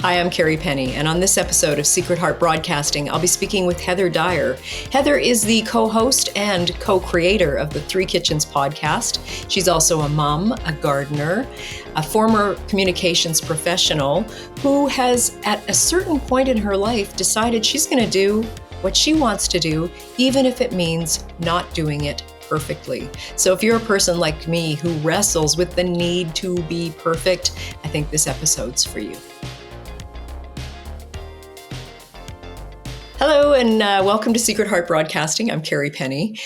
Hi, I'm Kerrie Penney, and on this episode of Secret Heart Broadcasting, I'll be speaking with Heather Dyer. Heather is the co-host and co-creator of the Three Kitchens podcast. She's also a mom, a gardener, a former communications professional who has, at a certain point in her life, decided she's going to do what she wants to do, even if it means not doing it perfectly. So if you're a person like me who wrestles with the need to be perfect, I think this episode's for you. Hello and welcome to Secret Heart Broadcasting. I'm Kerrie Penney.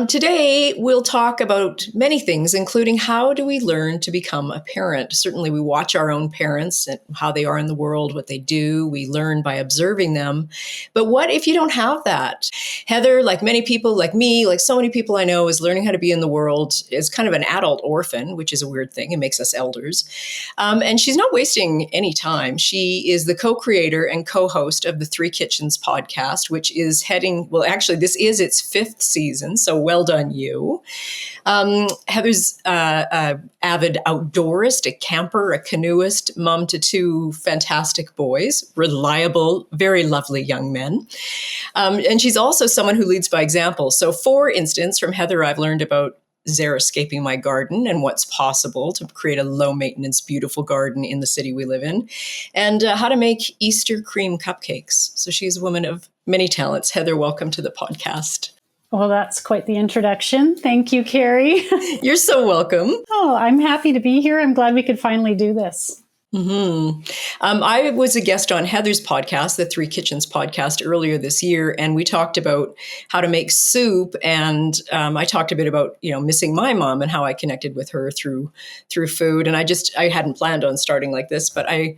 Today we'll talk about many things, including how do we learn to become a parent. Certainly we watch our own parents and how they are in the world, what they do. We learn by observing them. But what if you don't have that? Heather, like many people, like me, like so many people I know, is learning how to be in the world as kind of an adult orphan, which is a weird thing. It makes us elders. And she's not wasting any time. She is the co-creator and co-host of the Three Kitchens podcast, which is this is its fifth season, so well done you. Heather's an avid outdoorist, a camper, a canoeist, mom to two fantastic boys, reliable, very lovely young men. And she's also someone who leads by example. So for instance, from Heather, I've learned about xeriscaping my garden and what's possible to create a low-maintenance, beautiful garden in the city we live in, and how to make Easter cream cupcakes. So she's a woman of many talents. Heather, welcome to the podcast. Well, that's quite the introduction. Thank you, Kerrie. You're so welcome. Oh, I'm happy to be here. I'm glad we could finally do this. Mm-hmm. I was a guest on Heather's podcast, the Three Kitchens podcast, earlier this year, and we talked about how to make soup. And I talked a bit about, missing my mom and how I connected with her through food. And I hadn't planned on starting like this, but I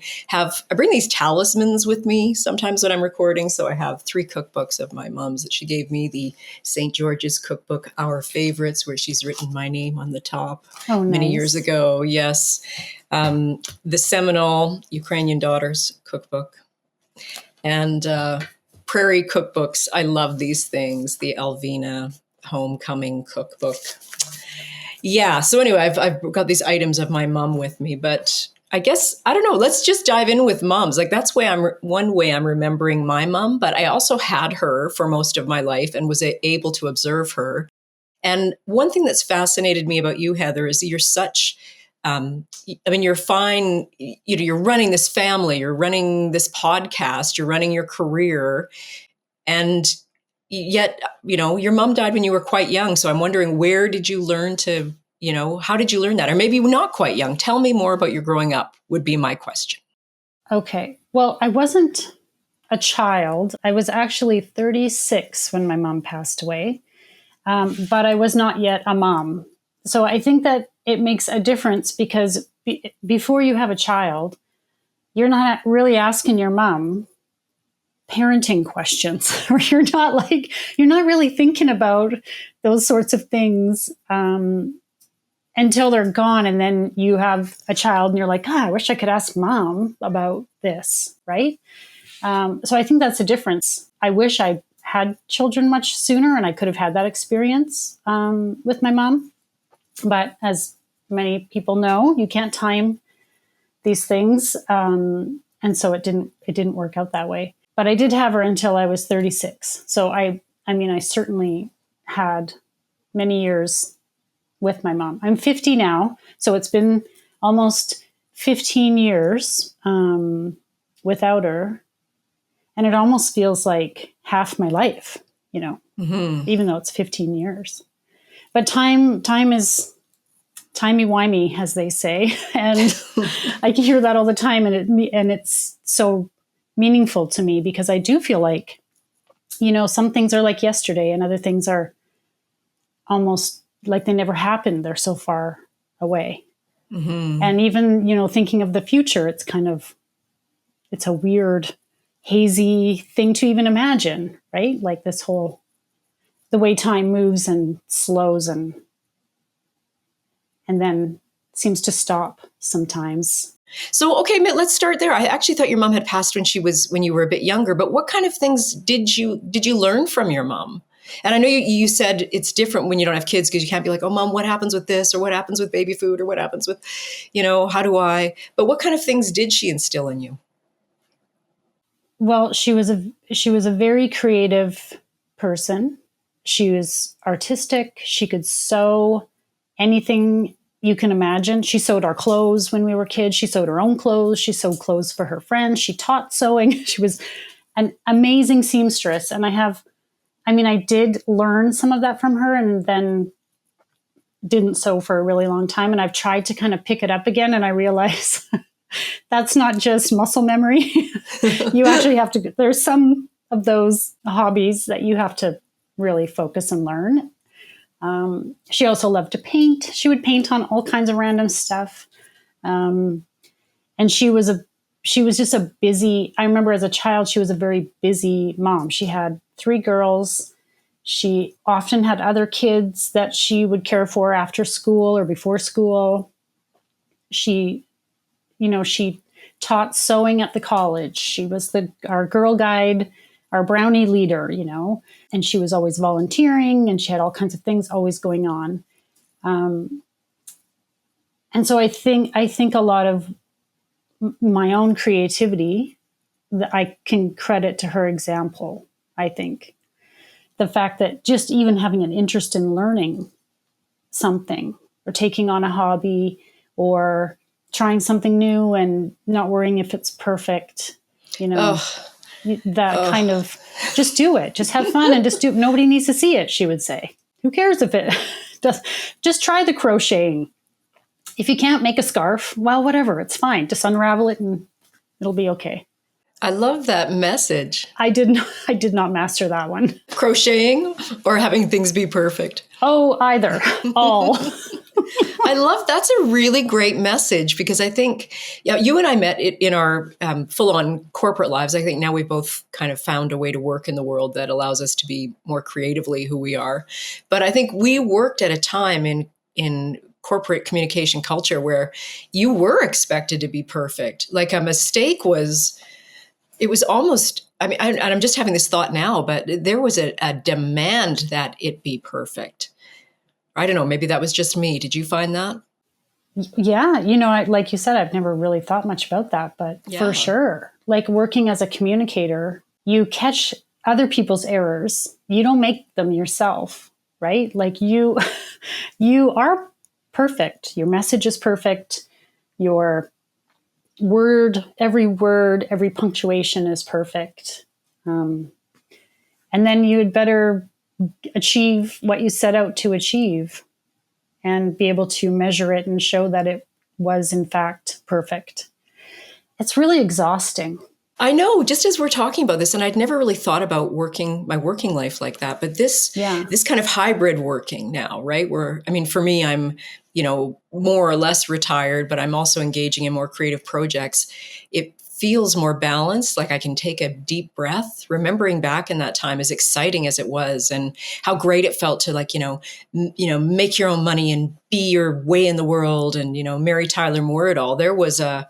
bring these talismans with me sometimes when I'm recording. So I have 3 cookbooks of my mom's that she gave me: the St. George's cookbook, Our Favorites, where she's written my name on the top many years ago. Yes. The seminal Ukrainian Daughters cookbook, and Prairie cookbooks. I love these things. The Alvina Homecoming cookbook. Yeah. So anyway, I've got these items of my mom with me, but I guess, I don't know, let's just dive in with moms. Like that's one way I'm remembering my mom, but I also had her for most of my life and was able to observe her. And one thing that's fascinated me about you, Heather, is that you're such you're fine. You're running this family, you're running this podcast, you're running your career. And yet, your mom died when you were quite young. So I'm wondering, where did you learn to, how did you learn that? Or maybe not quite young. Tell me more about your growing up would be my question. Okay. Well, I wasn't a child. I was actually 36 when my mom passed away. But I was not yet a mom. So I think that it makes a difference because before you have a child, you're not really asking your mom parenting questions, or you're not really thinking about those sorts of things until they're gone. And then you have a child and you're like, I wish I could ask mom about this, right? So I think that's a difference. I wish I had children much sooner and I could have had that experience with my mom. But as many people know, you can't time these things. And so it didn't work out that way. But I did have her until I was 36. So I certainly had many years with my mom. I'm 50 now. So it's been almost 15 years without her. And it almost feels like half my life, even though it's 15 years. But time is timey-wimey, as they say. And I hear that all the time. And it's so meaningful to me because I do feel like, some things are like yesterday and other things are almost like they never happened. They're so far away. Mm-hmm. And even, thinking of the future, it's a weird, hazy thing to even imagine, right? Like the way time moves and slows and then seems to stop sometimes. So, okay, let's start there. I actually thought your mom had passed when you were a bit younger, but what kind of things did you learn from your mom? And I know you said it's different when you don't have kids because you can't be like, oh, mom, what happens with this? Or what happens with baby food? Or what happens with, how do I? But what kind of things did she instill in you? Well, she was a very creative person. She was artistic. She could sew anything you can imagine. She sewed our clothes when we were kids. She sewed her own clothes. She sewed clothes for her friends. She taught sewing. She was an amazing seamstress. And I did learn some of that from her and then didn't sew for a really long time. And I've tried to kind of pick it up again. And I realize that's not just muscle memory. You actually have to, there's some of those hobbies that you have to really focus and learn. She also loved to paint. She would paint on all kinds of random stuff. And she was just a busy, I remember as a child, she was a very busy mom. She had 3 girls. She often had other kids that she would care for after school or before school. She taught sewing at the college. She was our girl guide, our brownie leader, and she was always volunteering and she had all kinds of things always going on. And so I think a lot of my own creativity that I can credit to her example. I think the fact that just even having an interest in learning something or taking on a hobby or trying something new and not worrying if it's perfect, kind of just do it, just have fun and just do it. Nobody needs to see it, she would say. Who cares if it does? Just try the crocheting. If you can't make a scarf, well, whatever, it's fine. Just unravel it and it'll be okay. I love that message. I did not master that one. Crocheting or having things be perfect? Oh, either. All. I love that's a really great message because I think you and I met in our full-on corporate lives. I think now we've both kind of found a way to work in the world that allows us to be more creatively who we are. But I think we worked at a time in corporate communication culture where you were expected to be perfect. Like a mistake was almost, and I'm just having this thought now, but there was a demand that it be perfect. I don't know, maybe that was just me. Did you find that? Yeah. Like you said, I've never really thought much about that, but for sure, like working as a communicator, you catch other people's errors. You don't make them yourself, right? Like you are perfect. Your message is perfect. Your every punctuation is perfect. And then you'd better achieve what you set out to achieve and be able to measure it and show that it was in fact perfect. It's really exhausting. I know, just as we're talking about this, and I'd never really thought about my working life like that, but this kind of hybrid working now, right? For me, I'm, more or less retired, but I'm also engaging in more creative projects. It feels more balanced, like I can take a deep breath, remembering back in that time, as exciting as it was and how great it felt to make your own money and be your way in the world and, Mary Tyler Moore it all. There was I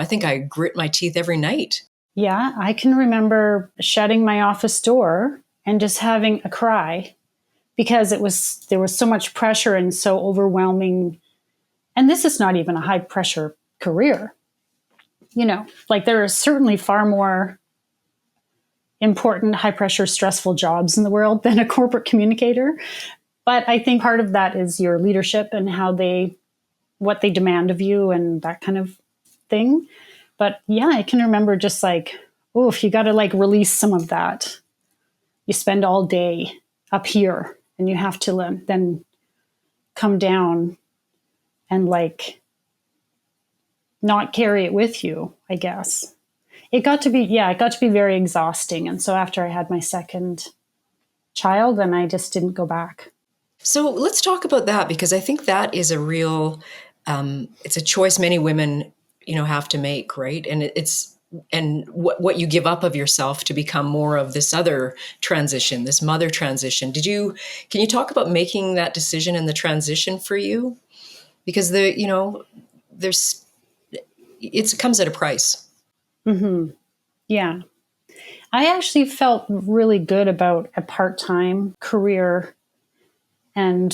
think I grit my teeth every night. Yeah, I can remember shutting my office door and just having a cry because there was so much pressure and so overwhelming. And this is not even a high pressure career. There are certainly far more important, high pressure, stressful jobs in the world than a corporate communicator. But I think part of that is your leadership and what they demand of you and that kind of thing. But yeah, I can remember just if you got to release some of that, you spend all day up here and you have to then come down and not carry it with you, I guess. It got to be very exhausting. And so after I had my second child, then I just didn't go back. So let's talk about that, because I think that is a real, it's a choice many women, have to make, right? And what you give up of yourself to become more of this other transition, this mother transition. Can you talk about making that decision and the transition for you? Because it comes at a price. Mm-hmm. Yeah. I actually felt really good about a part-time career and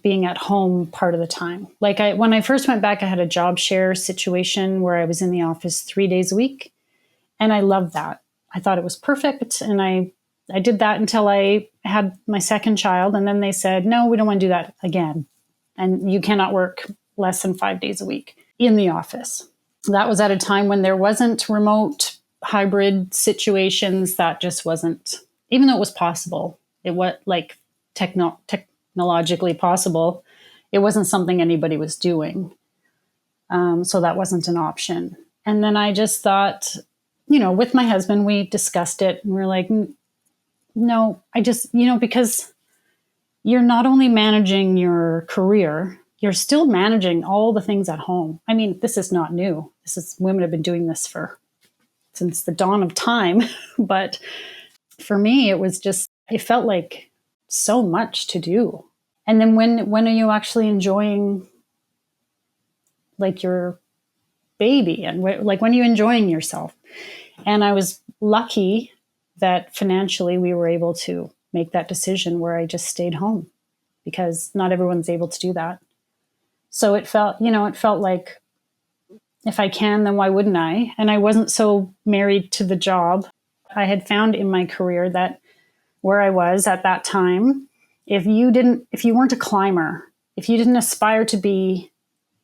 being at home part of the time. When I first went back, I had a job share situation where I was in the office 3 days a week. And I loved that. I thought it was perfect. And I did that until I had my second child. And then they said, no, we don't want to do that again. And you cannot work less than 5 days a week in the office. That was at a time when there wasn't remote hybrid situations. That just wasn't, even though it was possible, it was like technologically possible, it wasn't something anybody was doing. So that wasn't an option. And then I just thought, with my husband, we discussed it and we're like, no, I just, because you're not only managing your career, you're still managing all the things at home. I mean, this is not new. Women have been doing this since the dawn of time. But for me, it felt like so much to do. And then when are you actually enjoying like your baby, and like when are you enjoying yourself? And I was lucky that financially we were able to make that decision where I just stayed home, because not everyone's able to do that. So it felt like, if I can, then why wouldn't I? And I wasn't so married to the job. I had found in my career that where I was at that time, if you weren't a climber, if you didn't aspire to be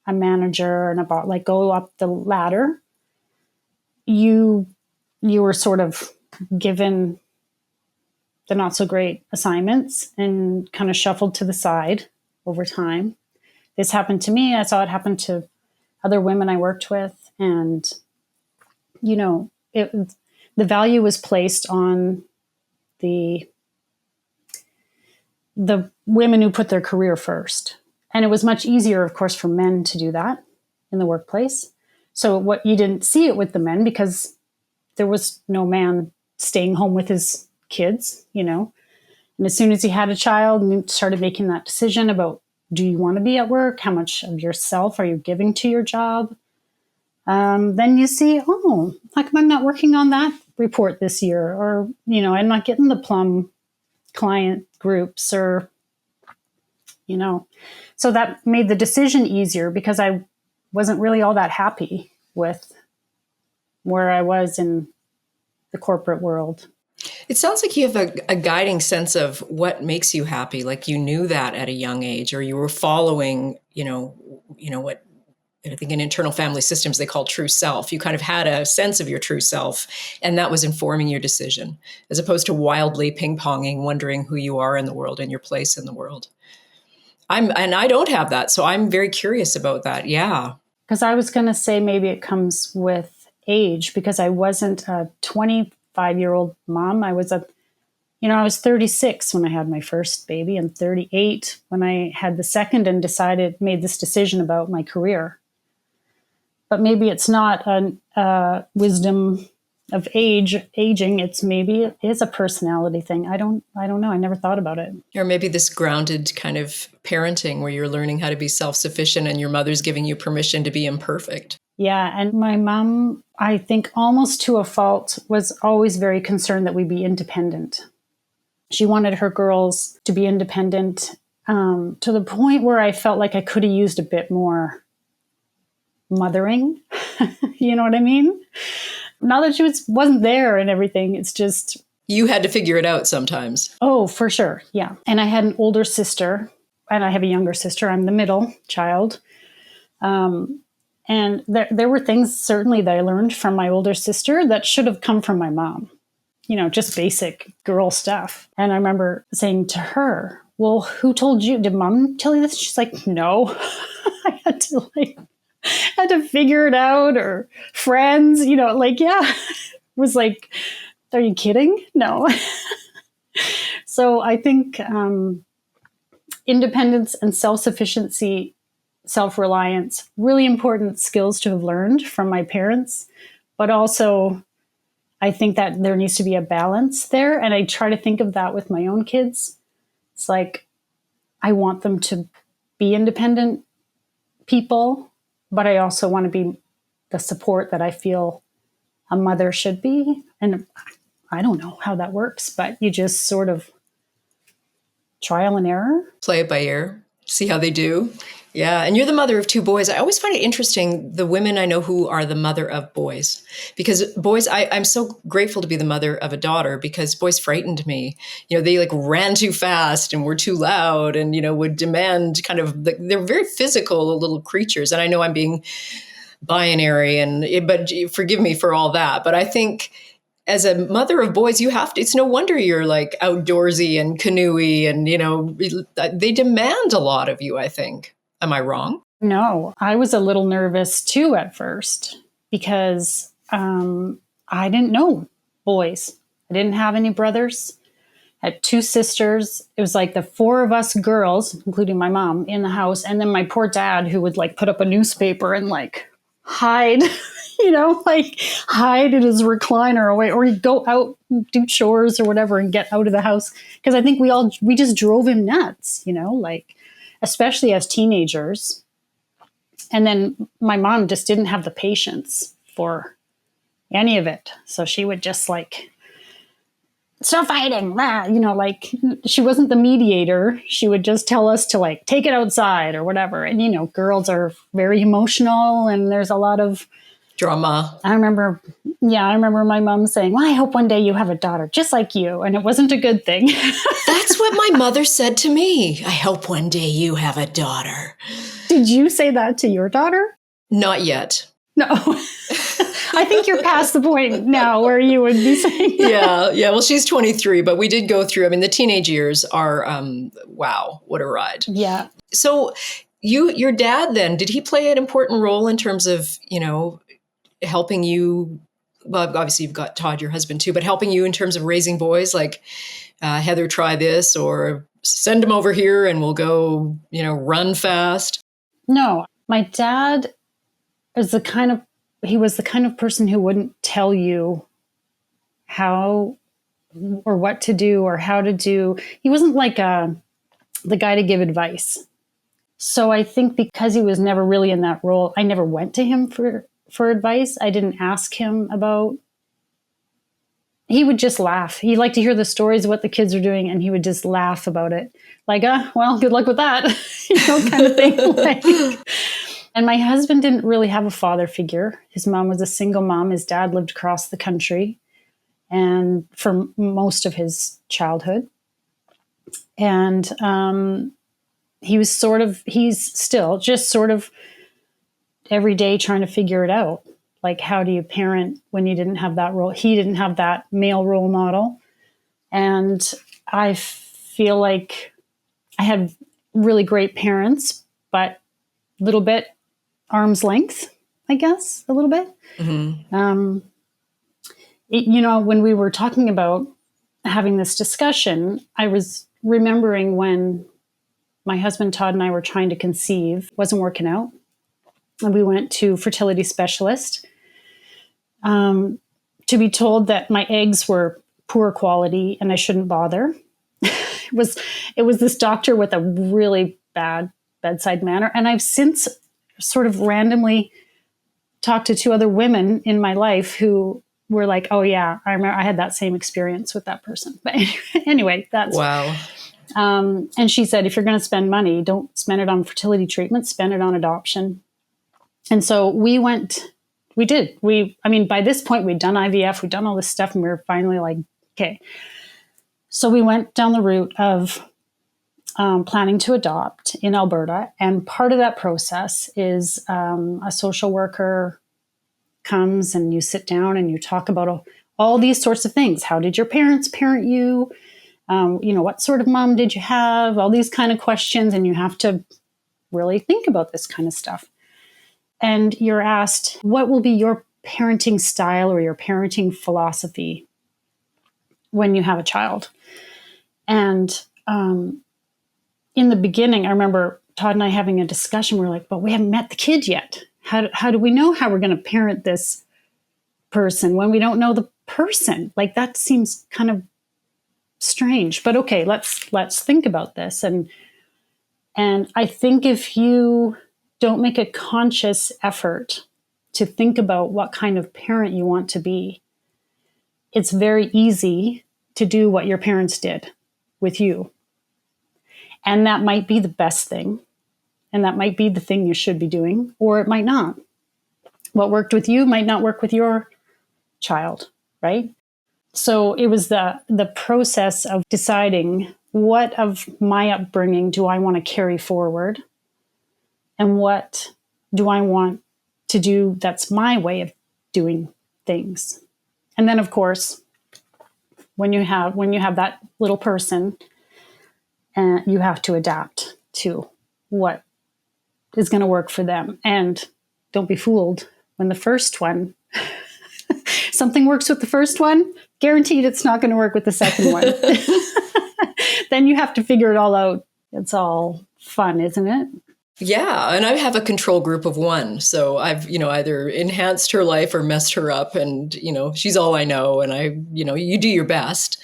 a manager and go up the ladder, you were sort of given the not so great assignments and kind of shuffled to the side over time. This happened to me. I saw it happen to other women I worked with. And, the value was placed on the women who put their career first. And it was much easier, of course, for men to do that in the workplace. So what you didn't see it with the men, because there was no man staying home with his kids, And as soon as he had a child and you started making that decision about, do you want to be at work? How much of yourself are you giving to your job? Then you see, oh, how come I'm not working on that report this year? Or, I'm not getting the plum client groups or, So that made the decision easier, because I wasn't really all that happy with where I was in the corporate world. It sounds like you have a guiding sense of what makes you happy. Like you knew that at a young age, or you were following, what I think in internal family systems they call true self. You kind of had a sense of your true self, and that was informing your decision, as opposed to wildly ping-ponging, wondering who you are in the world and your place in the world. I don't have that, so I'm very curious about that. Yeah. Because I was going to say maybe it comes with age, because I wasn't a 25-year-old mom. I was I was 36 when I had my first baby and 38 when I had the second, and made this decision about my career. But maybe it's not a wisdom of aging. Maybe it is a personality thing. I don't know. I never thought about it. Or maybe this grounded kind of parenting where you're learning how to be self-sufficient and your mother's giving you permission to be imperfect. Yeah. And my mom, I think almost to a fault, was always very concerned that we be independent. She wanted her girls to be independent, to the point where I felt like I could have used a bit more mothering. You know what I mean? Not that she wasn't there and everything. It's just... You had to figure it out sometimes. Oh, for sure. Yeah. And I had an older sister and I have a younger sister. I'm the middle child. And there were things certainly that I learned from my older sister that should have come from my mom, just basic girl stuff. And I remember saying to her, well, who told you? Did mom tell you this? She's like, no. I had to figure it out, or friends, yeah. It was like, are you kidding? No. So I think independence and self-sufficiency, self-reliance, really important skills to have learned from my parents. But also, I think that there needs to be a balance there. And I try to think of that with my own kids. It's like, I want them to be independent people, but I also want to be the support that I feel a mother should be. And I don't know how that works, but you just sort of trial and error. Play it by ear, see how they do. Yeah, and you're the mother of two boys. I always find it interesting, the women I know who are the mother of boys. Because boys, I'm so grateful to be the mother of a daughter because boys frightened me. They like ran too fast and were too loud and, would demand kind of, they're very physical little creatures. And I know I'm being binary, but forgive me for all that. But I think as a mother of boys, it's no wonder you're like outdoorsy and canoey and, they demand a lot of you, I think. Am I wrong? No, I was a little nervous too at first because I didn't know boys. I didn't have any brothers. I had two sisters. It was like the four of us girls, including my mom, in the house. And then my poor dad, who would like put up a newspaper and like hide, like hide in his recliner away, or he'd go out and do chores or whatever and get out of the house. Because I think we just drove him nuts, like, especially as teenagers. And then my mom just didn't have the patience for any of it. So she would just like, stop fighting, like she wasn't the mediator. She would just tell us to like take it outside or whatever. And, girls are very emotional and there's a lot of drama. I remember my mom saying, well, I hope one day you have a daughter just like you. And it wasn't a good thing. That's what my mother said to me. I hope one day you have a daughter. Did you say that to your daughter? Not yet. No. I think you're past the point now where you would be saying that. Yeah. Well, she's 23, but we did go through, the teenage years are, wow, what a ride. Yeah. So your dad then, did he play an important role in terms of, helping you? Well, obviously you've got Todd, your husband too, but helping you in terms of raising boys, like Heather, try this, or send him over here and we'll go, run fast. No, my dad is he was the kind of person who wouldn't tell you how or what to do or how to do. He wasn't like the guy to give advice. So I think because he was never really in that role, I never went to him for advice. I didn't ask him about. He would just laugh. He liked to hear the stories of what the kids are doing, and he would just laugh about it. Like, well, good luck with that, kind of thing. And my husband didn't really have a father figure. His mom was a single mom. His dad lived across the country and for most of his childhood. And he's still just sort of every day trying to figure it out. Like, how do you parent when you didn't have that role? He didn't have that male role model. And I feel like I had really great parents, but a little bit arm's length, I guess, a little bit. Mm-hmm. When we were talking about having this discussion, I was remembering when my husband Todd and I were trying to conceive, wasn't working out. And we went to fertility specialist to be told that my eggs were poor quality and I shouldn't bother. It was this doctor with a really bad bedside manner. And I've since sort of randomly talked to two other women in my life who were like, oh yeah, I remember I had that same experience with that person. But anyway, that's wow. And she said, if you're going to spend money, don't spend it on fertility treatment, spend it on adoption. And so we did. By this point we'd done IVF, we'd done all this stuff, and we were finally like, okay. So we went down the route of planning to adopt in Alberta. And part of that process is a social worker comes and you sit down and you talk about all these sorts of things. How did your parents parent you? What sort of mom did you have? All these kind of questions. And you have to really think about this kind of stuff. And you're asked, what will be your parenting style or your parenting philosophy when you have a child? And in the beginning, I remember Todd and I having a discussion. We're like, but we haven't met the kid yet. How do we know how we're going to parent this person when we don't know the person? Like, that seems kind of strange. But okay, let's think about this. And I think if you don't make a conscious effort to think about what kind of parent you want to be, it's very easy to do what your parents did with you. And that might be the best thing. And that might be the thing you should be doing, or it might not. What worked with you might not work with your child, right? So it was the process of deciding what of my upbringing do I want to carry forward, and what do I want to do that's my way of doing things. And then, of course, when you have that little person, you have to adapt to what is going to work for them. And don't be fooled when the first one, something works with the first one, guaranteed it's not going to work with the second one. Then you have to figure it all out. It's all fun, isn't it? Yeah, and I have a control group of one. So I've, either enhanced her life or messed her up, and, she's all I know, and you do your best.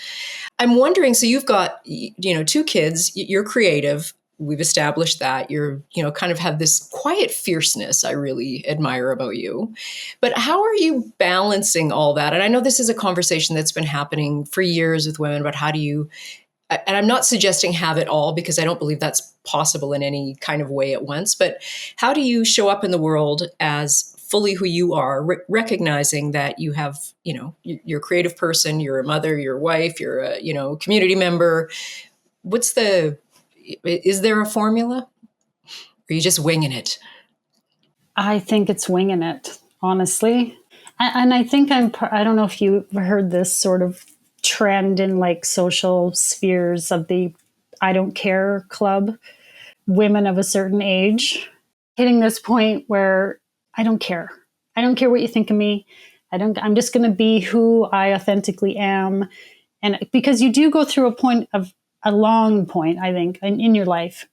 I'm wondering, so you've got, two kids, you're creative. We've established that you're, kind of have this quiet fierceness I really admire about you. But how are you balancing all that? And I know this is a conversation that's been happening for years with women about how do you, and I'm not suggesting have it all, because I don't believe that's possible in any kind of way at once, but how do you show up in the world as fully who you are, recognizing that you have, you're a creative person, you're a mother, you're a wife, you're a, community member. Is there a formula? Or are you just winging it? I think it's winging it, honestly. And I think I don't know if you heard this sort of trend in like social spheres of the I don't care club, women of a certain age hitting this point where I don't care. I don't care what you think of me. I'm just going to be who I authentically am. And because you do go through a long point, I think, in your life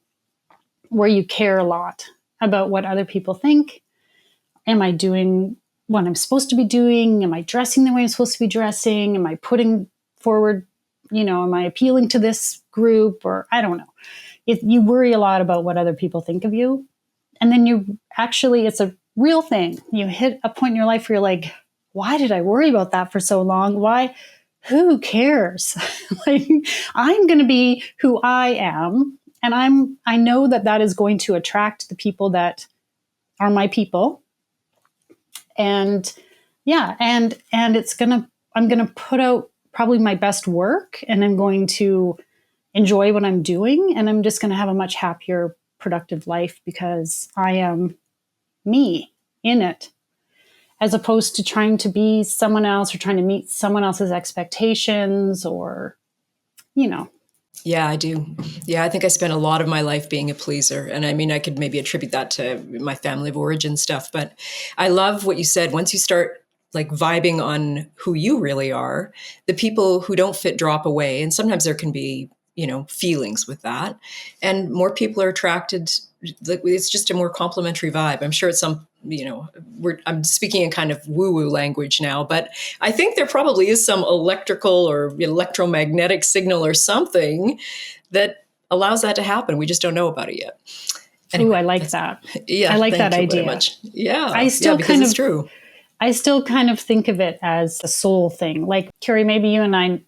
where you care a lot about what other people think. Am I doing what I'm supposed to be doing? Am I dressing the way I'm supposed to be dressing? Am I putting forward, am I appealing to this group? Or I don't know. You worry a lot about what other people think of you. And then it's a real thing. You hit a point in your life where you're like, why did I worry about that for so long? Why? Who cares? Like, I'm going to be who I am. And I know that is going to attract the people that are my people. And yeah, and I'm going to put out probably my best work, and I'm going to enjoy what I'm doing, and I'm just going to have a much happier, productive life because I am me in it, as opposed to trying to be someone else or trying to meet someone else's expectations or. Yeah, I do. Yeah, I think I spent a lot of my life being a pleaser. And I mean, I could maybe attribute that to my family of origin stuff. But I love what you said. Once you start like vibing on who you really are, the people who don't fit drop away. And sometimes there can be, feelings with that. And more people are attracted. It's just a more complimentary vibe. I'm sure it's I'm speaking in kind of woo-woo language now, but I think there probably is some electrical or electromagnetic signal or something that allows that to happen. We just don't know about it yet. Anyway, I like that. Yeah, I like that thank you idea. very much. Yeah, because it's true. I still kind of think of it as a soul thing. Like, Kerrie, maybe you and I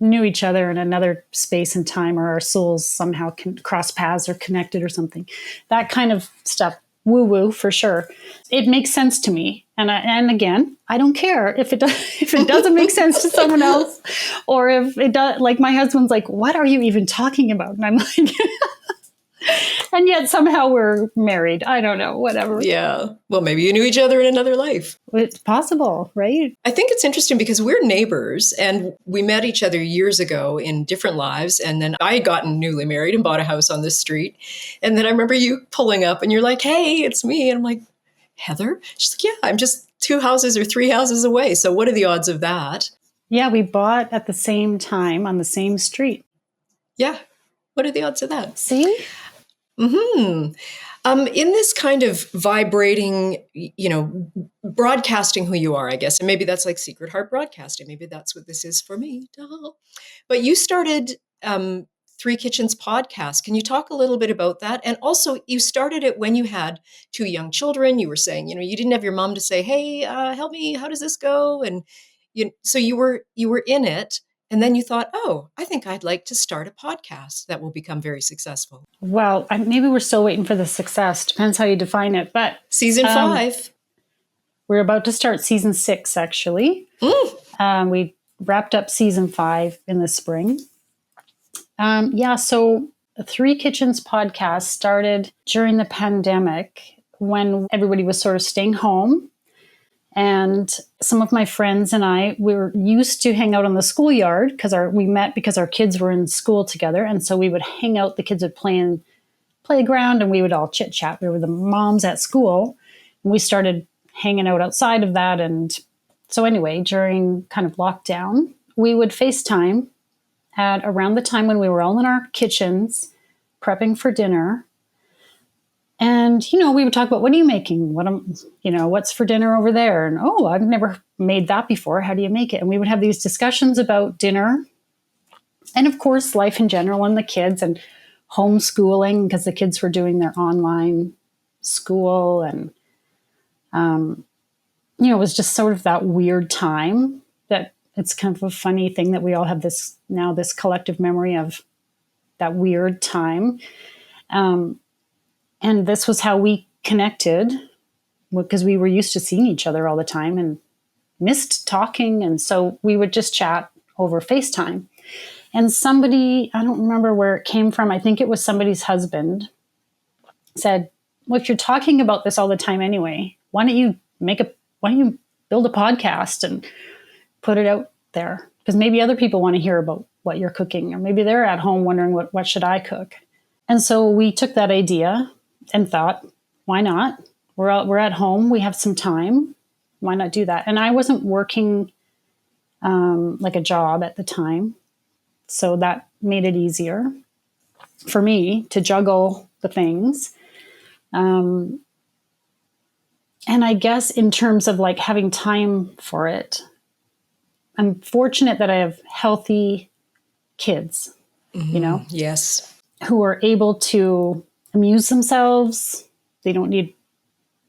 knew each other in another space and time, or our souls somehow can cross paths or connected or something. That kind of stuff, woo-woo for sure. It makes sense to me. And again, I don't care if it doesn't make sense to someone else, or if it does. Like, my husband's like, what are you even talking about? And I'm like, and yet somehow we're married. I don't know, whatever. Yeah. Well, maybe you knew each other in another life. It's possible, right? I think it's interesting because we're neighbors and we met each other years ago in different lives. And then I had gotten newly married and bought a house on this street. And then I remember you pulling up and you're like, hey, it's me. And I'm like, Heather? She's like, yeah, I'm just 2 houses or 3 houses away. So what are the odds of that? Yeah, we bought at the same time on the same street. Yeah. What are the odds of that? See? In this kind of vibrating, broadcasting who you are, I guess, and maybe that's like Secret Heart Broadcasting. Maybe that's what this is for me. But you started Three Kitchens podcast. Can you talk a little bit about that? And also, you started it when you had 2 young children. You were saying, you didn't have your mom to say, hey, help me, how does this go? And so you were in it. And then you thought, oh, I think I'd like to start a podcast that will become very successful. Well, maybe we're still waiting for the success. Depends how you define it. But Season 5. We're about to start season 6, actually. We wrapped up season 5 in the spring. So the Three Kitchens podcast started during the pandemic when everybody was sort of staying home. And some of my friends and I, we were used to hang out on the schoolyard because we met because our kids were in school together. And so we would hang out, the kids would play in playground and we would all chit chat. We were the moms at school. And we started hanging out outside of that. And so anyway, during kind of lockdown, we would FaceTime at around the time when we were all in our kitchens prepping for dinner. And, we would talk about, what are you making? What's for dinner over there? And, oh, I've never made that before. How do you make it? And we would have these discussions about dinner and, of course, life in general and the kids and homeschooling because the kids were doing their online school. And, it was just sort of that weird time that it's kind of a funny thing that we all have this collective memory of that weird time. And this was how we connected because we were used to seeing each other all the time and missed talking. And so we would just chat over FaceTime. And somebody, I don't remember where it came from, I think it was somebody's husband, said, well, if you're talking about this all the time anyway, why don't you build a podcast and put it out there? Because maybe other people want to hear about what you're cooking, or maybe they're at home wondering what should I cook? And so we took that idea and thought, why not? We're at home. We have some time. Why not do that? And I wasn't working like a job at the time. So that made it easier for me to juggle the things. And I guess in terms of like having time for it, I'm fortunate that I have healthy kids, Yes. who are able to amuse themselves. They don't need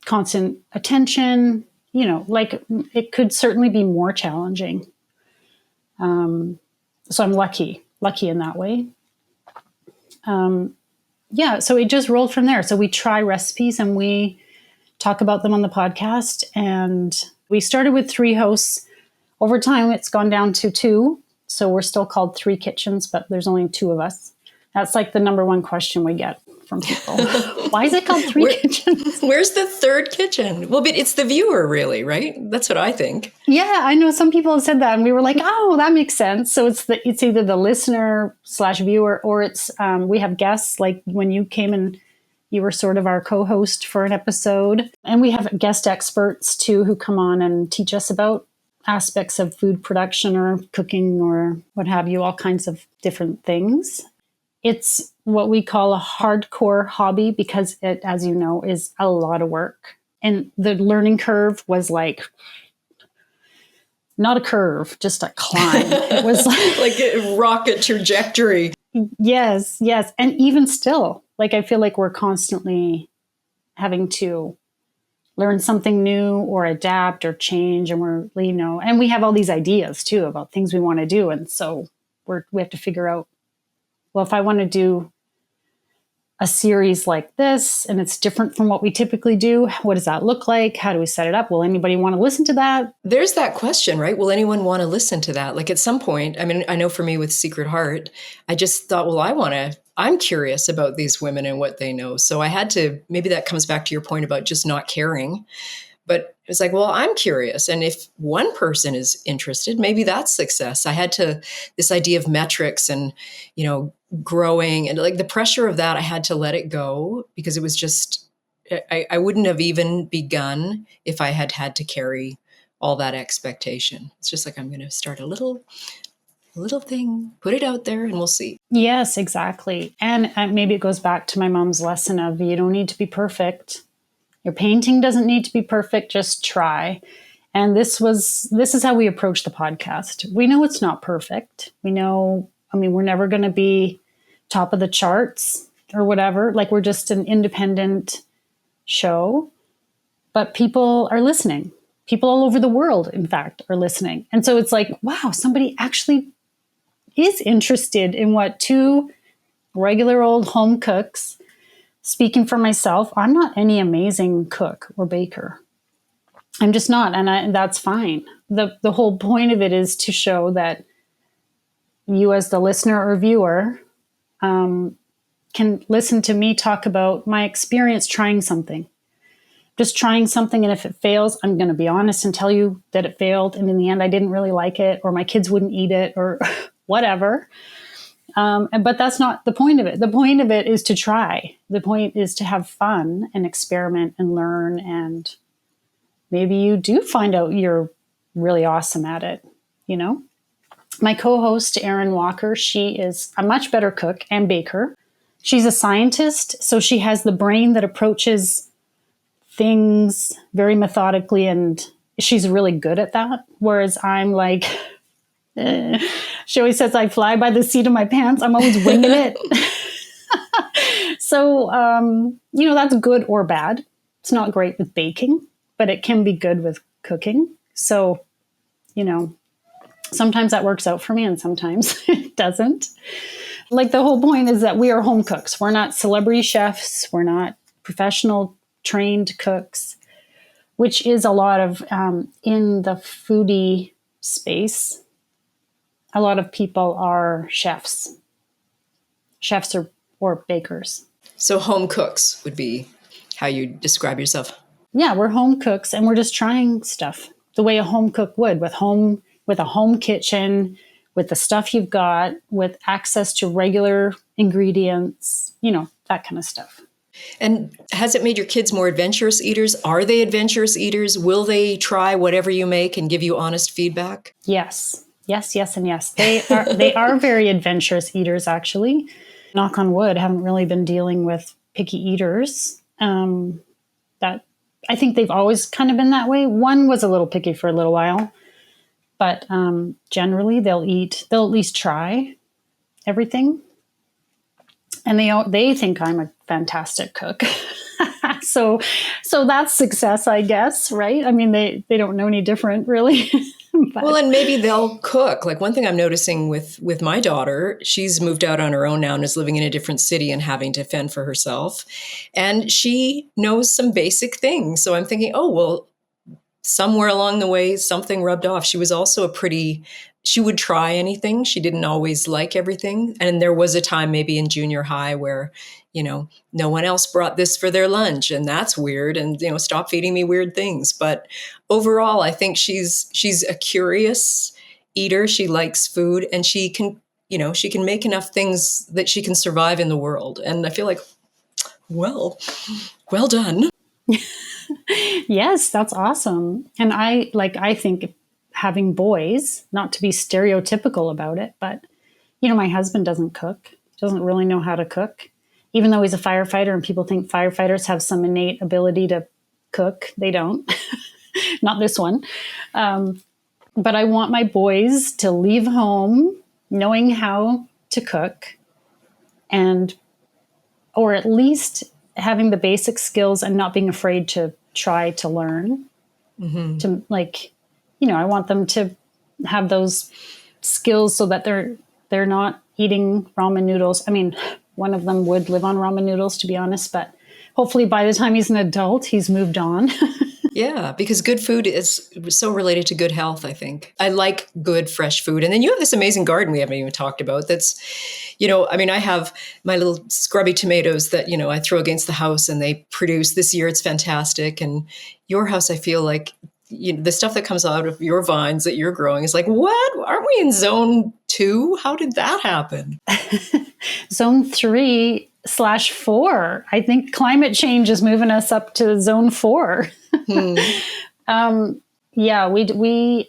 constant attention. It could certainly be more challenging. So I'm lucky in that way. So it just rolled from there. So we try recipes and we talk about them on the podcast. And we started with 3 hosts. Over time, it's gone down to 2. So we're still called Three Kitchens, but there's only 2 of us. That's like the number one question we get from people. Why is it called Three Kitchens? Where's the third kitchen? Well, but it's the viewer, really, right? That's what I think. Yeah, I know some people have said that, and we were like, oh, that makes sense. So it's either the listener/viewer, or it's we have guests. Like when you came and you were sort of our co-host for an episode, and we have guest experts too who come on and teach us about aspects of food production or cooking or what have you, all kinds of different things. It's what we call a hardcore hobby because it, as you know, is a lot of work. And the learning curve was like, not a curve, just a climb. It was like a rocket trajectory. Yes. And even still, like, I feel like we're constantly having to learn something new or adapt or change. And and we have all these ideas too about things we want to do. And so we have to figure out, well, if I want to do a series like this and it's different from what we typically do, what does that look like? How do we set it up? Will anybody want to listen to that? There's that question, right? Will anyone want to listen to that? Like at some point, I mean, I know for me with Secret Heart, I just thought, well, I'm curious about these women and what they know. So I had to, maybe that comes back to your point about just not caring. But it's like, well, I'm curious. And if one person is interested, maybe that's success. I had this idea of metrics and, growing and like the pressure of that, I had to let it go because it was just, I wouldn't have even begun if I had to carry all that expectation. It's just like, I'm going to start a little thing, put it out there and we'll see. Yes, exactly. And maybe it goes back to my mom's lesson of you don't need to be perfect. Your painting doesn't need to be perfect. Just try. And this is how we approach the podcast. We know it's not perfect. We know, we're never going to be top of the charts or whatever. Like we're just an independent show, but people are listening. People all over the world, in fact, are listening. And so it's like, wow, somebody actually is interested in what two regular old home cooks, speaking for myself, I'm not any amazing cook or baker. I'm just not, and that's fine. The whole point of it is to show that you, as the listener or viewer, can listen to me talk about my experience trying something. Just trying something, and if it fails, I'm going to be honest and tell you that it failed, and in the end, I didn't really like it, or my kids wouldn't eat it, or whatever. But that's not the point of it. The point of it is to try. The point is to have fun and experiment and learn, and maybe you do find out you're really awesome at it, you know? My co-host, Erin Walker, she is a much better cook and baker. She's a scientist, so she has the brain that approaches things very methodically, and she's really good at that. Whereas I'm like, she always says I fly by the seat of my pants. I'm always winging it. So, that's good or bad. It's not great with baking, but it can be good with cooking. So, sometimes that works out for me and sometimes it doesn't. Like, the whole point is that we are home cooks. We're not celebrity chefs. We're not professional trained cooks, which is a lot of, in the foodie space, a lot of people are chefs or bakers. So home cooks would be how you describe yourself. Yeah, we're home cooks, and we're just trying stuff the way a home cook would, with a home kitchen, with the stuff you've got, with access to regular ingredients, that kind of stuff. And has it made your kids more adventurous eaters? Are they adventurous eaters? Will they try whatever you make and give you honest feedback? Yes, and yes. They are very adventurous eaters, actually. Knock on wood, haven't really been dealing with picky eaters. That I think they've always kind of been that way. One was a little picky for a little while, but generally they'll at least try everything. And they think I'm a fantastic cook. So that's success, I guess, right? I mean, they don't know any different, really. Well, and maybe they'll cook. Like, one thing I'm noticing with my daughter, she's moved out on her own now and is living in a different city and having to fend for herself. And she knows some basic things. So I'm thinking, oh, well, somewhere along the way, something rubbed off. She was also she would try anything. She didn't always like everything. And there was a time maybe in junior high where, no one else brought this for their lunch, and that's weird. And, stop feeding me weird things. But overall, I think she's a curious eater. She likes food, and she can make enough things that she can survive in the world. And I feel like, well done. Yes, that's awesome. And I think having boys, not to be stereotypical about it, but, my husband doesn't cook, doesn't really know how to cook, even though he's a firefighter and people think firefighters have some innate ability to cook. They don't, not this one. But I want my boys to leave home knowing how to cook, or at least having the basic skills and not being afraid to try to learn. Mm-hmm. I want them to have those skills so that they're not eating ramen noodles. I mean, one of them would live on ramen noodles, to be honest, but hopefully by the time he's an adult, he's moved on. Yeah, because good food is so related to good health, I think. I like good, fresh food. And then you have this amazing garden we haven't even talked about that's, I have my little scrubby tomatoes that, I throw against the house and they produce. This year it's fantastic. And your house, I feel like, the stuff that comes out of your vines that you're growing is like, what? Aren't we in zone 2? How did that happen? Zone 3/4. I think climate change is moving us up to zone 4. Yeah, we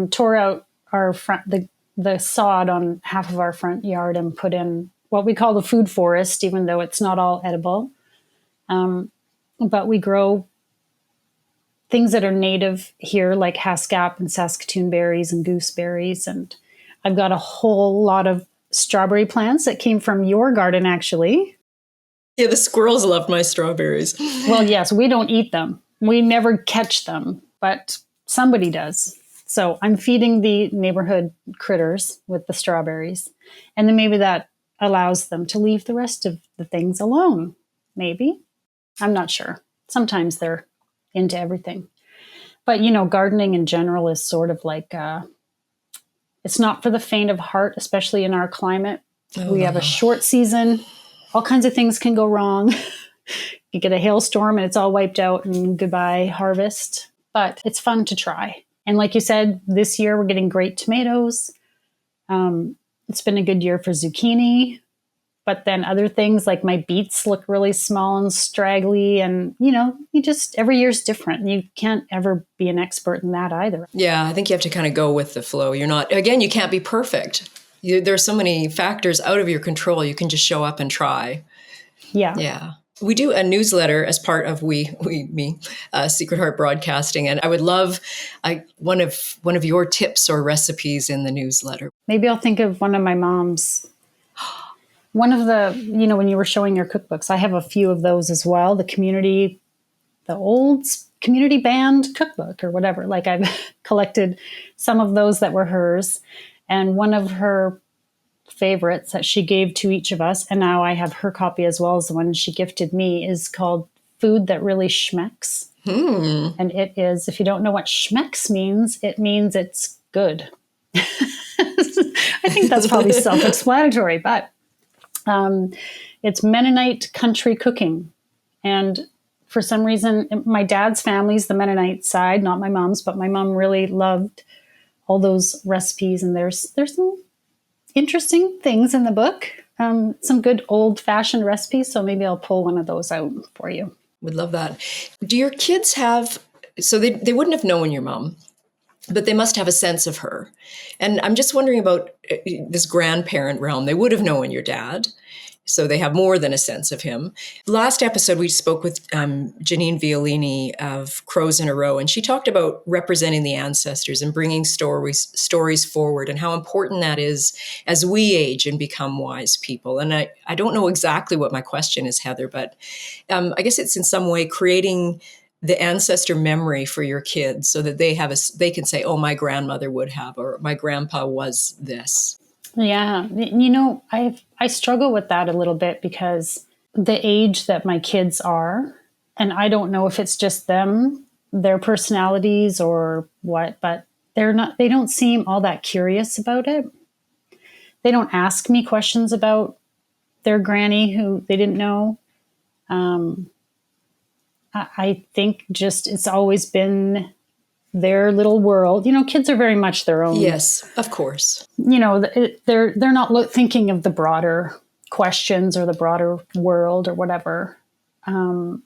tore out our front, the sod on half of our front yard and put in what we call the food forest, even though it's not all edible. But we grow things that are native here, like haskap and Saskatoon berries and gooseberries. And I've got a whole lot of strawberry plants that came from your garden, actually. Yeah, the squirrels loved my strawberries. Well, yes, we don't eat them. We never catch them, but somebody does. So I'm feeding the neighborhood critters with the strawberries. And then maybe that allows them to leave the rest of the things alone. Maybe. I'm not sure. Sometimes they're into everything. But, gardening in general is sort of like, it's not for the faint of heart, especially in our climate. Oh, We have a short season. All kinds of things can go wrong. You get a hailstorm and it's all wiped out and goodbye harvest. But it's fun to try. And like you said, this year we're getting great tomatoes. It's been a good year for zucchini. But then other things like my beets look really small and straggly. And, every year's different. You can't ever be an expert in that either. Yeah, I think you have to kind of go with the flow. You can't be perfect. There's so many factors out of your control. You can just show up and try. Yeah. Yeah. We do a newsletter as part of Secret Heart Broadcasting. And I would love one of your tips or recipes in the newsletter. Maybe I'll think of one of my mom's. One of the, when you were showing your cookbooks, I have a few of those as well. The old community band cookbook or whatever. Like I've collected some of those that were hers. And one of her favorites that she gave to each of us, and now I have her copy as well as the one she gifted me, is called Food That Really Schmecks. And it is, if you don't know what schmecks means, it means it's good. I think that's probably self-explanatory, but it's Mennonite country cooking. And for some reason, my dad's family's the Mennonite side, not my mom's, but my mom really loved all those recipes. And there's some interesting things in the book, some good old-fashioned recipes. So maybe I'll pull one of those out for you. Would love that. Do your kids so they wouldn't have known your mom, but they must have a sense of her. And I'm just wondering about this grandparent realm. They would have known your dad, so they have more than a sense of him. Last episode, we spoke with Janine Violini of Crows in a Row, and she talked about representing the ancestors and bringing stories forward and how important that is as we age and become wise people. And I don't know exactly what my question is, Heather, but I guess it's in some way creating the ancestor memory for your kids so that they can say, oh, my grandmother would have, or my grandpa was this. Yeah. I struggle with that a little bit because the age that my kids are, and I don't know if it's just them, their personalities or what, but they don't seem all that curious about it. They don't ask me questions about their granny who they didn't know. I think just it's always been their little world. Kids are very much their own. Yes, of course. They're not thinking of the broader questions or the broader world or whatever. And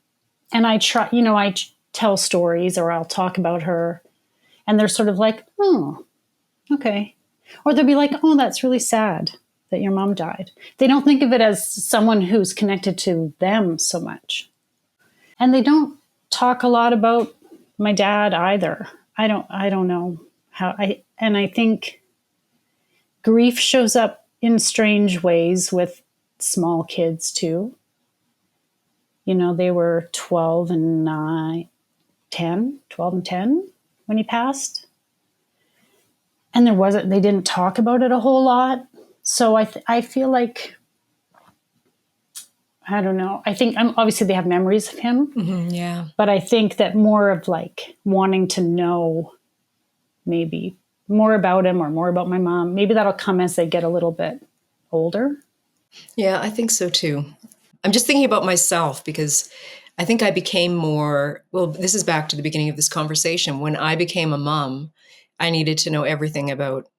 I try, I tell stories or I'll talk about her and they're sort of like, oh, okay. Or they'll be like, oh, that's really sad that your mom died. They don't think of it as someone who's connected to them so much. And they don't talk a lot about my dad either. I don't know how and I think grief shows up in strange ways with small kids too. They were 12 and 10 when he passed. And they didn't talk about it a whole lot. So I feel like, I don't know. I think obviously they have memories of him. Mm-hmm, yeah. But I think that more of like wanting to know maybe more about him or more about my mom, maybe that'll come as they get a little bit older. Yeah, I think so too. I'm just thinking about myself because I think I became more, well, this is back to the beginning of this conversation. When I became a mom, I needed to know everything about,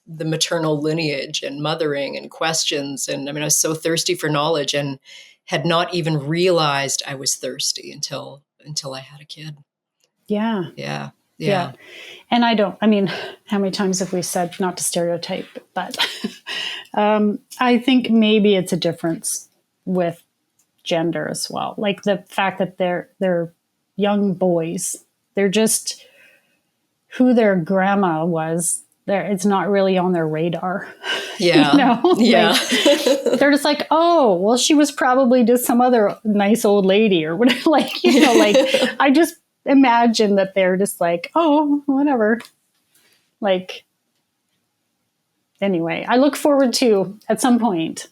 the maternal lineage and mothering and questions. And I was so thirsty for knowledge and had not even realized I was thirsty until I had a kid. Yeah. Yeah. And how many times have we said not to stereotype, but I think maybe it's a difference with gender as well. Like the fact that they're young boys, they're just who their grandma was. It's not really on their radar. Yeah. Yeah. They're just like, oh, well, she was probably just some other nice old lady or whatever. I just imagine that they're just like, oh, whatever. Like, anyway, I look forward to, at some point,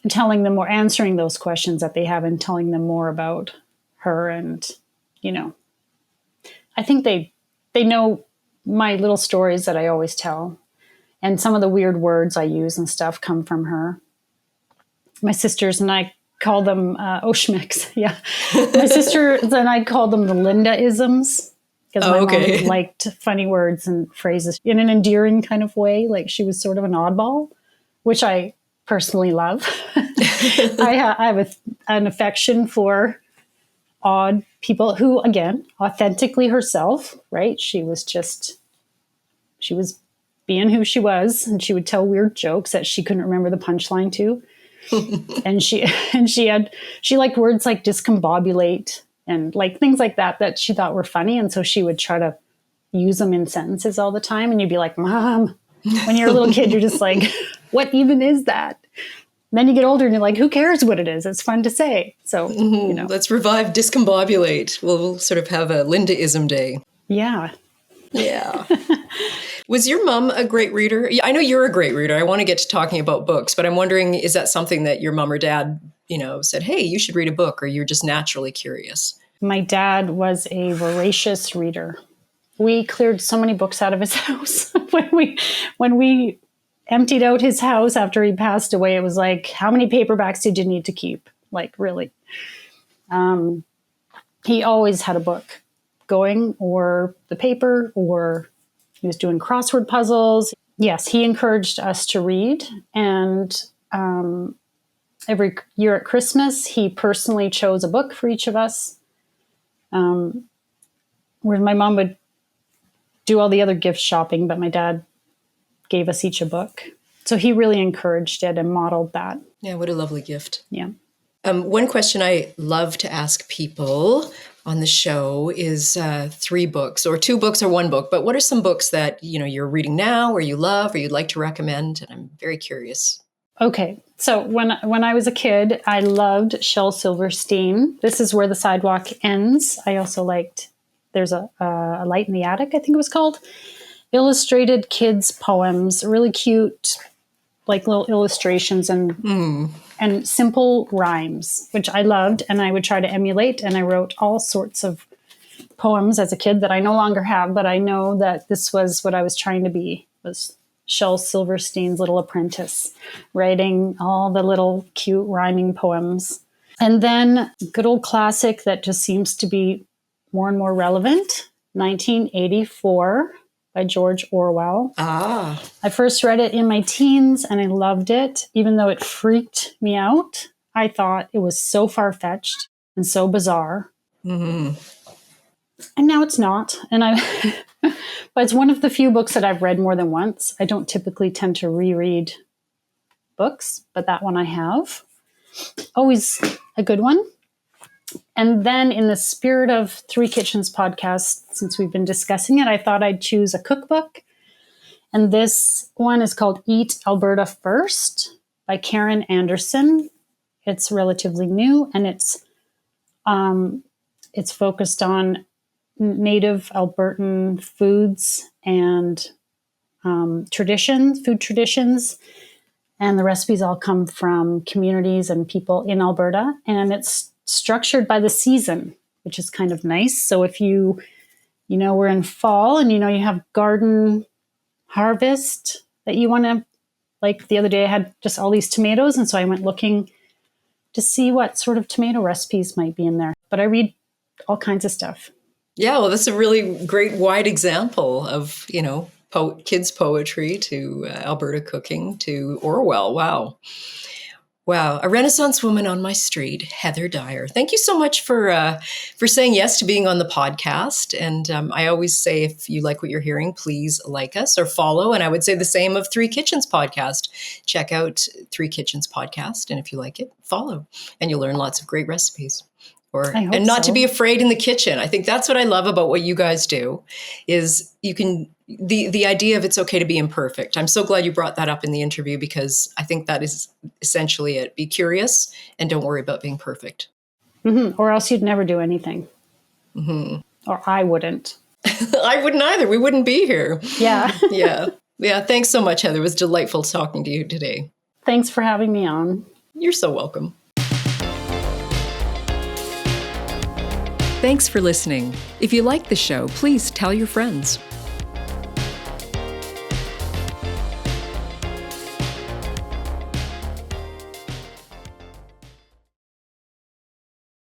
telling them or answering those questions that they have and telling them more about her. And, I think they know my little stories that I always tell. And some of the weird words I use and stuff come from her. My sisters and I call them Oshmix. Yeah. My sisters and I call them the Linda-isms. Because my mom liked funny words and phrases in an endearing kind of way. Like she was sort of an oddball, which I personally love. I have an affection for odd people who, again, authentically herself, right? She was being who she was, and she would tell weird jokes that she couldn't remember the punchline to. and she liked words like discombobulate and like things like that she thought were funny. And so she would try to use them in sentences all the time. And you'd be like, Mom, when you're a little kid, you're just like, what even is that? And then you get older and you're like, who cares what it is? It's fun to say. So, Let's revive discombobulate. We'll sort of have a Linda-ism day. Yeah. Yeah. Was your mom a great reader? Yeah, I know you're a great reader. I want to get to talking about books, but I'm wondering, is that something that your mom or dad, said, hey, you should read a book, or you're just naturally curious? My dad was a voracious reader. We cleared so many books out of his house. when we emptied out his house after he passed away, it was like, how many paperbacks did you need to keep? Like, really? He always had a book going, or the paper, or he was doing crossword puzzles. Yes, he encouraged us to read. And every year at Christmas, he personally chose a book for each of us. Where my mom would do all the other gift shopping, but my dad gave us each a book. So he really encouraged it and modeled that. Yeah, what a lovely gift. Yeah. One question I love to ask people on the show is 3 books, or 2 books, or 1 book. But what are some books that you're reading now, or you love, or you'd like to recommend? And I'm very curious. Okay, so when I was a kid, I loved Shel Silverstein. This Is Where the Sidewalk Ends. I also liked There's a Light in the Attic, I think it was called. Illustrated kids' poems, really cute, like little illustrations and simple rhymes, which I loved, and I would try to emulate. And I wrote all sorts of poems as a kid that I no longer have, but I know that this was what I was trying to be, was Shel Silverstein's little apprentice, writing all the little cute rhyming poems. And then good old classic that just seems to be more and more relevant, 1984 by George Orwell. Ah. I first read it in my teens and I loved it, even though it freaked me out. I thought it was so far-fetched and so bizarre. Mm-hmm. And now it's not. But it's one of the few books that I've read more than once. I don't typically tend to reread books, but that one I have. Always a good one. And then in the spirit of Three Kitchens podcast, since we've been discussing it, I thought I'd choose a cookbook. And this one is called Eat Alberta First by Karen Anderson. It's relatively new, and it's focused on native Albertan foods and food traditions. And the recipes all come from communities and people in Alberta. And it's structured by the season, which is kind of nice. So if we're in fall and you have garden harvest that you want to, like the other day I had just all these tomatoes. And so I went looking to see what sort of tomato recipes might be in there. But I read all kinds of stuff. Yeah, well, that's a really great wide example of, kids poetry to Alberta cooking to Orwell. Wow. Wow. A Renaissance woman on my street, Heather Dyer. Thank you so much for saying yes to being on the podcast. And I always say, if you like what you're hearing, please like us or follow. And I would say the same of Three Kitchens podcast. Check out Three Kitchens podcast. And if you like it, follow. And you'll learn lots of great recipes. And not to be afraid in the kitchen. I think that's what I love about what you guys do, is the idea of it's okay to be imperfect. I'm so glad you brought that up in the interview, because I think that is essentially it. Be curious and don't worry about being perfect. Mm-hmm. Or else you'd never do anything. Or I wouldn't. I wouldn't either. We wouldn't be here. Yeah. Yeah. Yeah. Thanks so much, Heather. It was delightful talking to you today. Thanks for having me on. You're so welcome. Thanks for listening. If you like the show, please tell your friends.